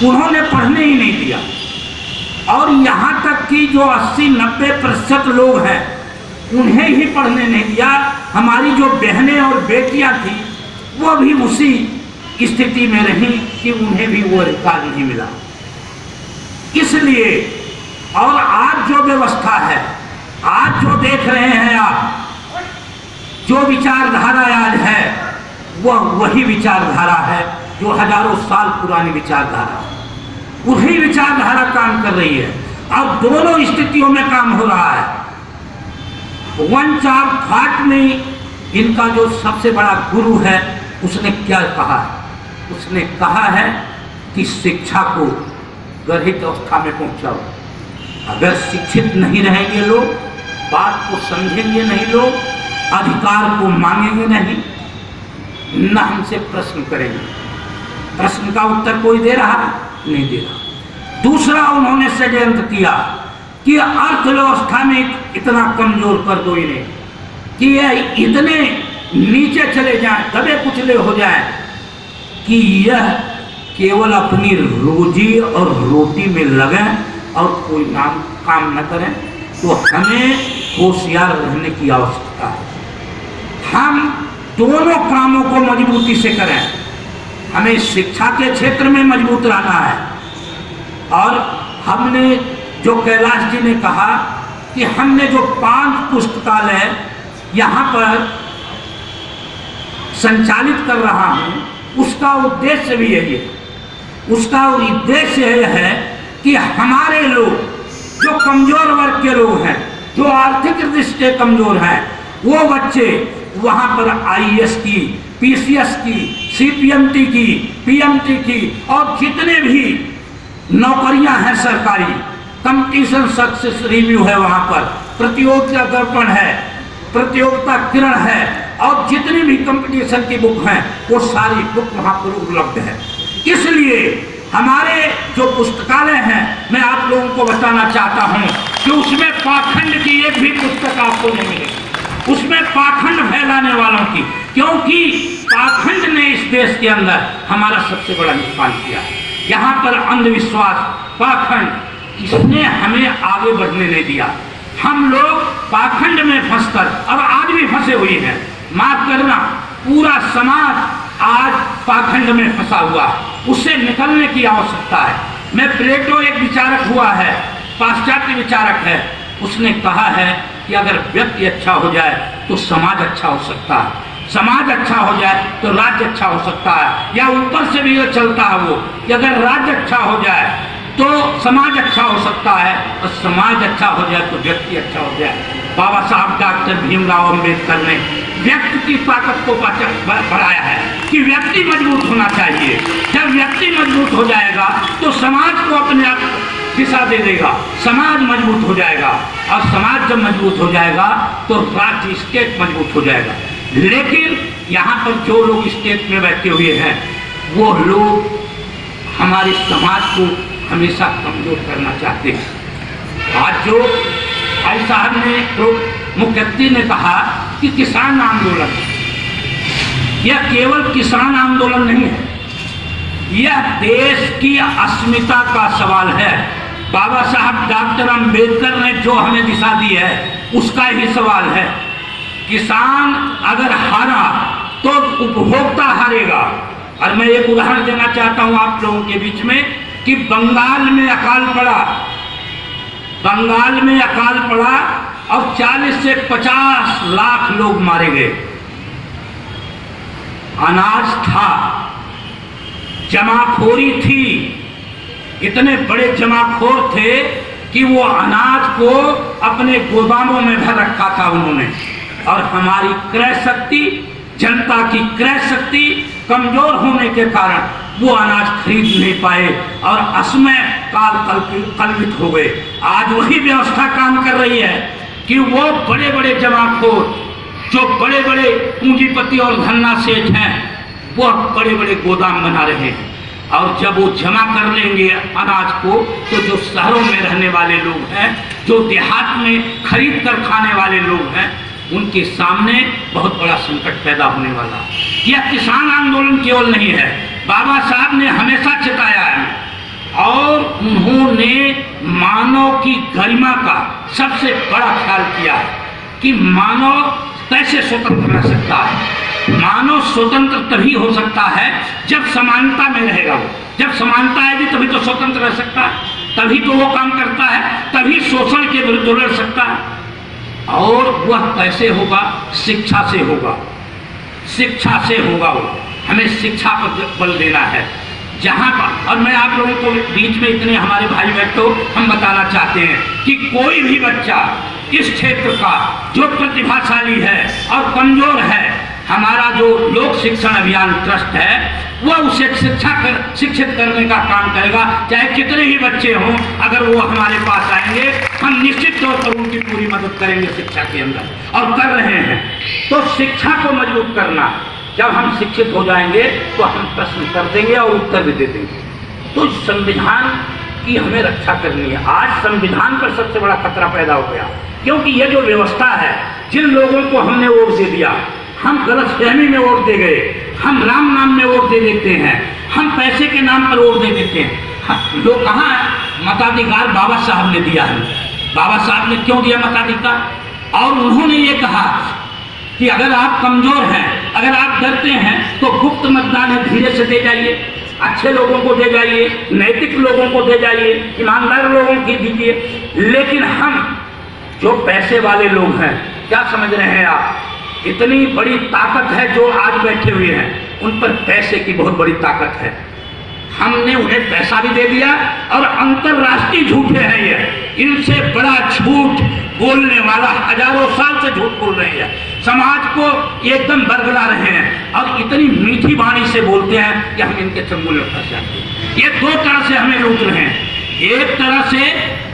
उन्होंने पढ़ने ही नहीं दिया। और यहाँ तक कि जो 80-90% लोग हैं उन्हें ही पढ़ने नहीं दिया। हमारी जो बहनें और बेटियां थी वो भी उसी स्थिति में रहीं कि उन्हें भी वो अधिकार नहीं मिला। इसलिए और आज जो व्यवस्था है, आज जो देख रहे हैं आप, जो विचारधारा आज है वह वही विचारधारा है जो हजारों साल पुरानी विचारधारा, वही विचारधारा काम कर रही है। और दोनों स्थितियों में काम हो रहा है। वन चार्ज थाट में इनका जो सबसे बड़ा गुरु है उसने क्या कहा है? उसने कहा है कि शिक्षा को गर्भित अवस्था में पहुंचाओ। अगर शिक्षित नहीं रहेंगे लोग, बात को समझेंगे नहीं लोग, अधिकार को मांगेंगे नहीं, न हमसे प्रश्न करेंगे। प्रश्न का उत्तर कोई दे रहा? नहीं दे रहा। दूसरा उन्होंने षड्यंत्र किया कि अर्थव्यवस्था में इतना कमजोर कर दो इन्हें कि यह इतने नीचे चले जाएं, दबे कुचले हो जाएं कि यह केवल अपनी रोजी और रोटी में लगें और कोई काम न करें। तो हमें होशियार रहने की आवश्यकता है। हम दोनों कामों को मजबूती से करें। हमें शिक्षा के क्षेत्र में मजबूत रहना है। और हमने जो कैलाश जी ने कहा कि हमने जो 5 पुस्तकालय यहाँ पर संचालित कर रहा हूँ, उसका उद्देश्य भी यही है। उसका उद्देश्य यह है कि हमारे लोग जो कमजोर वर्ग के लोग हैं, जो आर्थिक दृष्टि से कमजोर हैं, वो बच्चे वहाँ पर आईएएस की, पीसीएस की, सीपीएमटी की, पीएमटी की और जितने भी नौकरियां हैं सरकारी, कंपटीशन सक्सेस रिव्यू है, वहाँ पर प्रतियोगिता दर्पण है, प्रतियोगिता किरण है और जितनी भी कंपटीशन की बुक हैं वो सारी बुक वहाँ पर उपलब्ध है। इसलिए हमारे जो पुस्तकालय हैं, मैं आप लोगों को बताना चाहता हूँ कि उसमें पाखंड की एक भी पुस्तक आपको नहीं मिलेगी, उसमें पाखंड फैलाने वालों की, क्योंकि पाखंड ने इस देश के अंदर हमारा सबसे बड़ा नुकसान किया। यहाँ पर अंधविश्वास, पाखंड, इसने हमें आगे बढ़ने नहीं दिया। हम लोग पाखंड में फंसकर और आज भी फंसे हुए हैं। माफ करना, पूरा समाज आज पाखंड में फंसा हुआ है, उससे निकलने की आवश्यकता है। मैं प्लेटो एक विचारक हुआ है, पाश्चात्य विचारक है, उसने कहा है कि अगर व्यक्ति अच्छा हो जाए तो समाज अच्छा हो सकता है, समाज अच्छा हो जाए तो राज्य अच्छा हो सकता है, या ऊपर से भी ये चलता है वो कि अगर राज्य अच्छा हो जाए तो समाज अच्छा हो सकता है और समाज अच्छा हो जाए तो व्यक्ति अच्छा हो जाए। बाबा साहब डॉक्टर भीमराव अंबेडकर ने व्यक्ति की ताकत को बढ़ाया है कि व्यक्ति मजबूत होना चाहिए। जब व्यक्ति मजबूत हो जाएगा तो समाज को अपने आप दिशा दे देगा, समाज मजबूत हो जाएगा और समाज जब मजबूत हो जाएगा तो राज्य स्टेट मजबूत हो जाएगा। लेकिन यहाँ पर जो लोग स्टेट में बैठे हुए हैं वो लोग हमारे समाज को हमेशा कमजोर करना चाहते हैं। आज जो भाई साहब ने, मुख्यमंत्री ने कहा कि किसान आंदोलन, यह केवल किसान आंदोलन नहीं है, यह देश की अस्मिता का सवाल है। बाबा साहब डॉक्टर अंबेडकर ने जो हमें दिशा दी है उसका ही सवाल है। किसान अगर हारा तो उपभोक्ता हारेगा। और मैं एक उदाहरण देना चाहता हूं आप लोगों के बीच में कि बंगाल में अकाल पड़ा, बंगाल में अकाल पड़ा और 40 से 50 लाख लोग मारे गए। अनाज था, जमाखोरी थी, इतने बड़े जमाखोर थे कि वो अनाज को अपने गोदामों में भर रखा था उन्होंने। और हमारी क्रय शक्ति, जनता की क्रय शक्ति कमजोर होने के कारण वो अनाज खरीद नहीं पाए और असमय काल कल्पित हो गए। आज वही व्यवस्था काम कर रही है कि वो बड़े बड़े जमाखोर, जो बड़े बड़े पूंजीपति और धन्ना सेठ हैं, वो बड़े बड़े गोदाम बना रहे हैं। और जब वो जमा कर लेंगे अनाज को तो जो शहरों में रहने वाले लोग हैं, जो देहात में खरीद कर खाने वाले लोग हैं, उनके सामने बहुत बड़ा संकट पैदा होने वाला है। यह किसान आंदोलन केवल नहीं है, बाबा साहब ने हमेशा चेताया है और उन्होंने मानव की गरिमा का सबसे बड़ा ख्याल किया है कि मानव कैसे स्वतंत्र रह सकता है। मानव स्वतंत्र तभी हो सकता है जब समानता में रहेगा। वो जब समानता आएगी तभी तो स्वतंत्र रह सकता है, तभी तो वो काम करता है, तभी शोषण के विरुद्ध लड़ सकता है। और वह कैसे होगा? शिक्षा से होगा, शिक्षा से होगा। वो हमें शिक्षा पर बल देना है जहाँ पर। और मैं आप लोगों को बीच में इतने हमारे भाई बैठो हम बताना चाहते हैं कि कोई भी बच्चा इस क्षेत्र का जो प्रतिभाशाली है और कमजोर है, हमारा जो लोक शिक्षण अभियान ट्रस्ट है वह उसे शिक्षित करने का काम करेगा। चाहे कितने ही बच्चे हों, अगर वो हमारे पास आएंगे हम निश्चित तौर पर उनकी पूरी मदद करेंगे शिक्षा के अंदर, और कर रहे हैं। तो शिक्षा को मजबूत करना, जब हम शिक्षित हो जाएंगे तो हम प्रश्न कर देंगे और उत्तर भी दे देंगे। तो संविधान की हमें रक्षा करनी है। आज संविधान पर सबसे बड़ा खतरा पैदा हो गया, क्योंकि ये जो व्यवस्था है, जिन लोगों को हमने वोट दे दिया, हम गलतफहमी में वोट दे गए, हम राम नाम में वोट दे देते हैं, हम पैसे के नाम पर वोट दे देते हैं। लोग कहाँ है? मताधिकार बाबा साहब ने दिया है। बाबा साहब ने क्यों दिया मताधिकार? और उन्होंने ये कहा कि अगर आप कमजोर हैं, अगर आप डरते हैं, तो गुप्त मतदान है, धीरे से दे जाइए, अच्छे लोगों को दे जाइए, नैतिक लोगों को दे जाइए, ईमानदार लोगों की दीजिए। लेकिन हम जो पैसे वाले लोग हैं, क्या समझ रहे हैं आप? इतनी बड़ी ताकत है जो आज बैठे हुए हैं, उन पर पैसे की बहुत बड़ी ताकत है। हमने उन्हें पैसा भी दे दिया और अंतर्राष्ट्रीय झूठे हैं ये। इनसे बड़ा झूठ बोलने वाला हजारों साल से झूठ बोल रहे हैं, समाज को एकदम बरगला रहे हैं और इतनी मीठी वाणी से बोलते हैं कि हम इनके चंगुल में फंस जाते हैं। ये दो तरह से हमें लूट रहे हैं, एक तरह से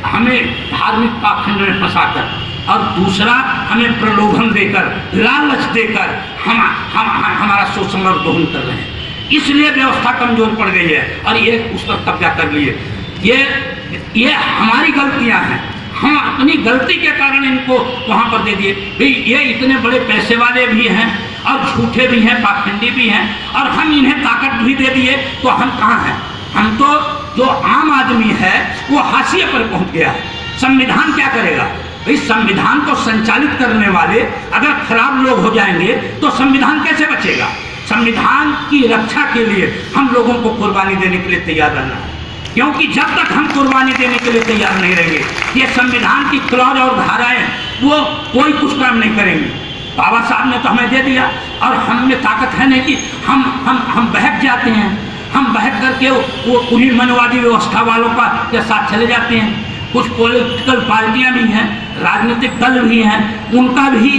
हमें धार्मिक पाखंड में फंसाकर, और दूसरा हमें प्रलोभन देकर, लालच देकर हमारा शोषण और दोहन कर रहे हैं। इसलिए व्यवस्था कमजोर पड़ गई है और ये उस पर कब्जा कर लिए। ये हमारी गलतियां हैं, हम अपनी गलती के कारण इनको वहां पर दे दिए। भाई ये इतने बड़े पैसे वाले भी हैं और झूठे भी हैं, पाखंडी भी हैं, और हम इन्हें ताकत भी दे दिए, तो हम कहाँ हैं? हम तो जो आम आदमी है वो हाशिए पर पहुंच गया है। संविधान क्या करेगा? भाई संविधान को संचालित करने वाले अगर खराब लोग हो जाएंगे तो संविधान कैसे बचेगा? संविधान की रक्षा के लिए हम लोगों को कुर्बानी देने के लिए तैयार रहना है, क्योंकि जब तक हम कुर्बानी देने के लिए तैयार नहीं रहेंगे, ये संविधान की क्लॉज और धाराएं वो कोई कुछ काम नहीं करेंगे। बाबा साहब ने तो हमें दे दिया और हम में ताकत है नहीं कि हम बहक जाते हैं, हम बहक करके वो उन्हीं मनवादी व्यवस्था वालों के साथ चले जाते हैं। कुछ पॉलिटिकल पार्टियां भी हैं, राजनीतिक दल भी हैं, उनका भी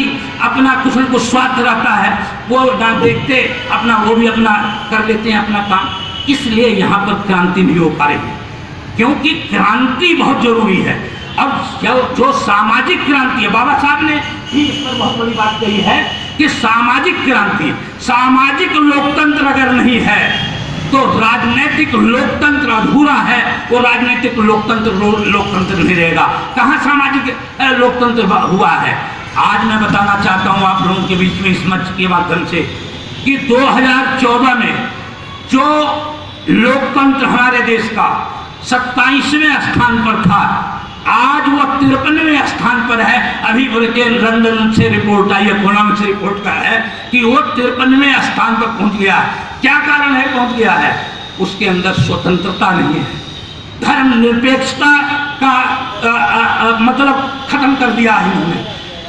अपना कुछ न कुछ स्वार्थ रहता है, वो ना देखते अपना, वो भी अपना कर लेते हैं अपना काम। इसलिए यहाँ पर क्रांति नहीं हो पा रही है, क्योंकि क्रांति बहुत जरूरी है। अब जो सामाजिक क्रांति है, बाबा साहब ने भी इस पर बहुत बड़ी बात कही है कि सामाजिक क्रांति, सामाजिक लोकतंत्र अगर नहीं है तो राजनीतिक लोकतंत्र अधूरा है। वो राजनीतिक लोकतंत्र नहीं रहेगा। कहाँ सामाजिक लोकतंत्र हुआ है? आज मैं बताना चाहता हूँ आप लोगों के बीच में इस मंच के माध्यम से कि 2014 में जो लोकतंत्र हमारे देश का 27वें स्थान पर था, आज वो 53वें स्थान पर है। अभी ब्रिटेन लंदन से रिपोर्ट आई है, इकोनॉमिक से रिपोर्ट का है कि वो 53वें स्थान पर पहुंच गया है। क्या कारण है पहुंच गया है? उसके अंदर स्वतंत्रता नहीं है, धर्मनिरपेक्षता का मतलब खत्म कर दिया है इन्होंने,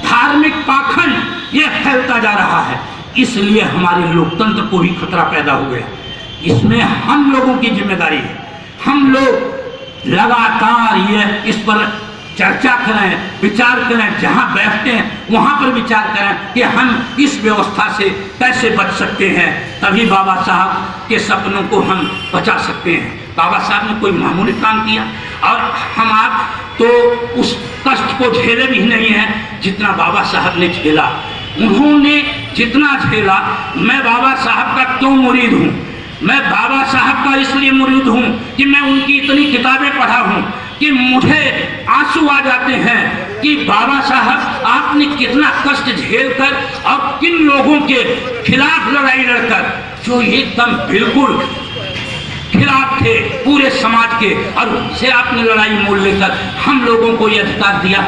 धार्मिक पाखंड ये फैलता जा रहा है। इसलिए हमारे लोकतंत्र को भी खतरा पैदा हो गया। इसमें हम लोगों की जिम्मेदारी है, हम लोग लगातार ये इस पर चर्चा करें, विचार करें, जहाँ बैठते हैं वहाँ पर विचार करें कि हम इस व्यवस्था से कैसे बच सकते हैं। तभी बाबा साहब के सपनों को हम बचा सकते हैं। बाबा साहब ने कोई मामूली काम किया और हम आप तो उस कष्ट को झेले भी नहीं हैं जितना बाबा साहब ने झेला। उन्होंने जितना झेला, मैं बाबा साहब का क्यों मुरीद हूँ? मैं बाबा साहब का इसलिए मुरीद हूँ कि मैं उनकी इतनी किताबें पढ़ा हूँ कि मुझे आंसू आ जाते हैं कि बाबा साहब आपने कितना कष्ट झेलकर और किन लोगों के खिलाफ लड़ाई लड़कर, जो एकदम बिल्कुल खिलाफ थे पूरे समाज के, और उससे आपने लड़ाई मोल लेकर हम लोगों को ये अधिकार दिया,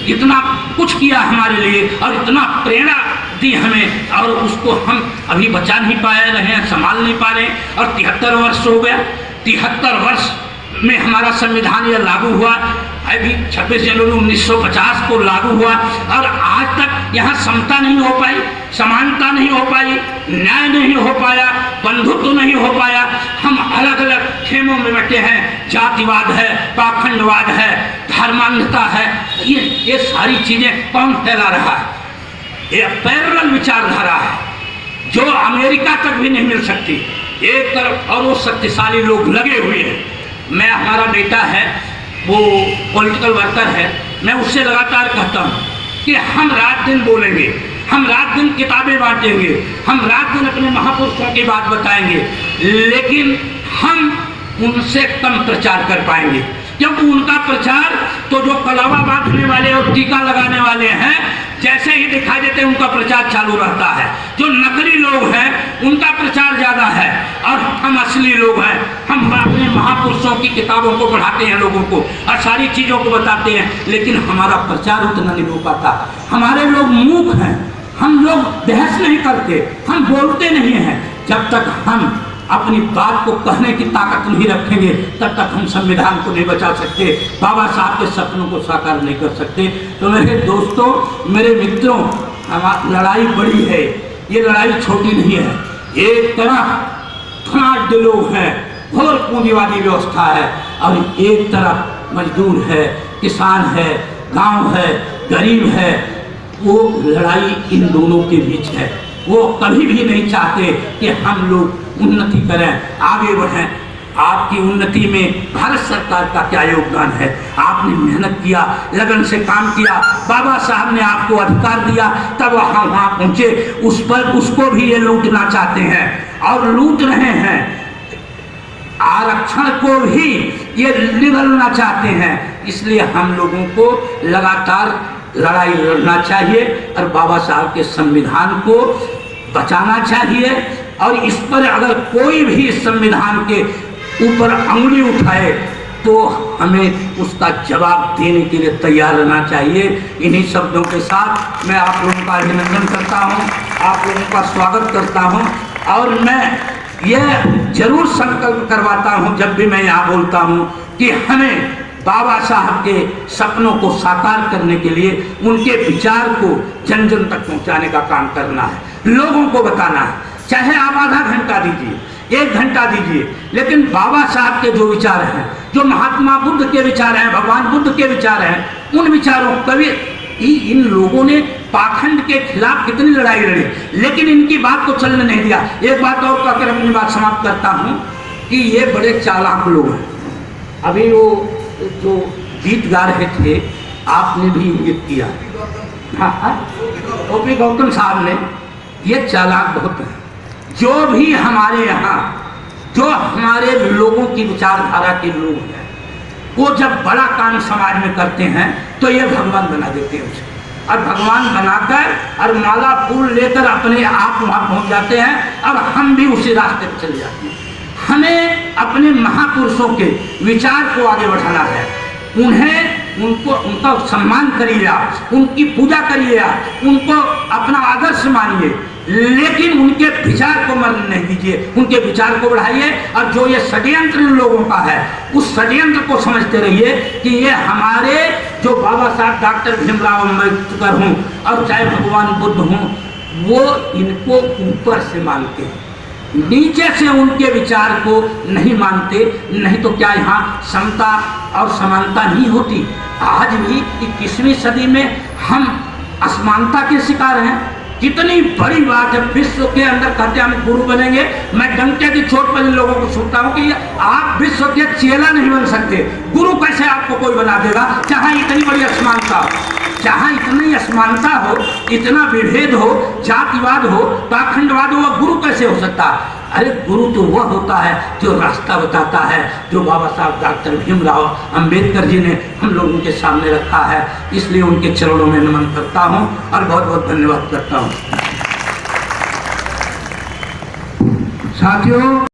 इतना कुछ किया हमारे लिए और इतना प्रेरणा दी हमें, और उसको हम अभी बचा नहीं पाए रहे हैं, संभाल नहीं पा रहे हैं। और 73 वर्ष हो गया, 73 वर्ष में हमारा संविधान यह लागू हुआ, अभी 26 जनवरी 1950 को लागू हुआ, और आज तक यहाँ समता नहीं हो पाई, समानता नहीं हो पाई, न्याय नहीं हो पाया, बंधुत्व नहीं हो पाया। हम अलग अलग खेमों में बैठे हैं, जातिवाद है, पाखंडवाद है, धर्मांधता है, ये सारी चीज़ें कौन फैला रहा है? ये पैरेलल विचारधारा है जो अमेरिका तक भी नहीं मिल सकती एक तरफ, और वो शक्तिशाली लोग लगे हुए हैं। मैं, हमारा बेटा है वो पॉलिटिकल वर्कर है, मैं उससे लगातार कहता हूँ कि हम रात दिन बोलेंगे, हम रात दिन किताबें बांटेंगे, हम रात दिन अपने महापुरुषों की बात बताएंगे, लेकिन हम उनसे कम प्रचार कर पाएंगे, क्योंकि उनका प्रचार तो जो कलावा बांटने वाले और टीका लगाने वाले हैं, जैसे ही दिखाई देते हैं उनका प्रचार चालू रहता है। जो नकली लोग हैं उनका प्रचार ज़्यादा है, और हम असली लोग हैं, हम अपने महापुरुषों की किताबों को पढ़ाते हैं लोगों को और सारी चीज़ों को बताते हैं, लेकिन हमारा प्रचार उतना नहीं हो पाता। हमारे लोग मूक हैं, हम लोग बहस नहीं करते, हम बोलते नहीं हैं। जब तक हम अपनी बात को कहने की ताकत नहीं रखेंगे तब तक हम संविधान को नहीं बचा सकते, बाबा साहब के सपनों को साकार नहीं कर सकते। तो मेरे दोस्तों, मेरे मित्रों, हमारी लड़ाई बड़ी है, ये लड़ाई छोटी नहीं है। एक तरफ धनाढ्य लोग हैं, घोर पूंजीवादी व्यवस्था है, और एक तरफ मजदूर है, किसान है, गांव है, गरीब है। वो लड़ाई इन दोनों के बीच है। वो कभी भी नहीं चाहते कि हम लोग उन्नति करें, आगे बढ़ें। आपकी उन्नति में भारत सरकार का क्या योगदान है? आपने मेहनत किया, लगन से काम किया, बाबा साहब ने आपको अधिकार दिया, तब वहाँ पहुँचे। उसको भी ये लूटना चाहते हैं और लूट रहे हैं। आरक्षण को भी ये निगलना चाहते हैं। इसलिए हम लोगों को लगातार लड़ाई लड़ना चाहिए और बाबा साहब के संविधान को बचाना चाहिए। और इस पर अगर कोई भी संविधान के ऊपर अंगुली उठाए तो हमें उसका जवाब देने के लिए तैयार रहना चाहिए। इन्हीं शब्दों के साथ मैं आप लोगों का अभिनंदन करता हूं, आप लोगों का स्वागत करता हूं, और मैं यह जरूर संकल्प करवाता हूं जब भी मैं यहाँ बोलता हूं कि हमें बाबा साहब के सपनों को साकार करने के लिए उनके विचार को जन जन तक पहुंचाने का काम करना है, लोगों को बताना है। चाहे आप आधा घंटा दीजिए, 1 घंटा दीजिए, लेकिन बाबा साहब के जो विचार हैं, जो महात्मा बुद्ध के विचार हैं, भगवान बुद्ध के विचार हैं, उन विचारों कभी इन लोगों ने पाखंड के खिलाफ कितनी लड़ाई लड़ी, लेकिन इनकी बात को चलने नहीं दिया। एक बात और कहकर अपनी बात समाप्त करता हूँ कि ये बड़े चालाक लोग हैं। अभी वो जो गीत गा रहे थे, आपने भी इंगित किया, ओपी गौतम साहब ने, ये चालाक बहुत है। जो भी हमारे यहाँ, जो हमारे लोगों की विचारधारा के लोग हैं, वो जब बड़ा काम समाज में करते हैं तो ये भगवान बना देते हैं उसे, और भगवान बनाकर और माला फूल लेकर अपने आप वहाँ पहुँच जाते हैं, और हम भी उसी रास्ते पर चले जाते हैं। हमें अपने महापुरुषों के विचार को आगे बढ़ाना है। उनका सम्मान करिए, उनकी पूजा करिए, उनको अपना आदर्श मानिए, लेकिन उनके विचार को मरने नहीं दीजिए, उनके विचार को बढ़ाइए। और जो ये षड्यंत्र इन लोगों का है, उस षड्यंत्र को समझते रहिए कि ये हमारे जो बाबा साहब डॉक्टर भीमराव अम्बेडकर हों और चाहे भगवान बुद्ध हों, वो इनको ऊपर से मानते हैं, नीचे से उनके विचार को नहीं मानते। नहीं तो क्या यहाँ समता और समानता नहीं होती? आज भी 21वीं सदी में हम असमानता के शिकार हैं। कितनी बड़ी बात है, विश्व के अंदर कहते हैं हम गुरु बनेंगे। मैं डंके की चोट पर इन लोगों को सुनता हूँ कि आप विश्व के चेला नहीं बन सकते, गुरु कैसे आपको कोई बना देगा? जहाँ इतनी बड़ी असमानता हो, जहाँ इतनी असमानता हो, इतना विभेद हो, जातिवाद हो, पाखंडवाद हो, वह गुरु कैसे हो सकता है? अरे गुरु तो वह होता है जो रास्ता बताता है, जो बाबा साहब डॉक्टर भीमराव अंबेडकर जी ने हम लोगों के सामने रखा है। इसलिए उनके चरणों में नमन करता हूँ और बहुत बहुत धन्यवाद करता हूँ। साथियों,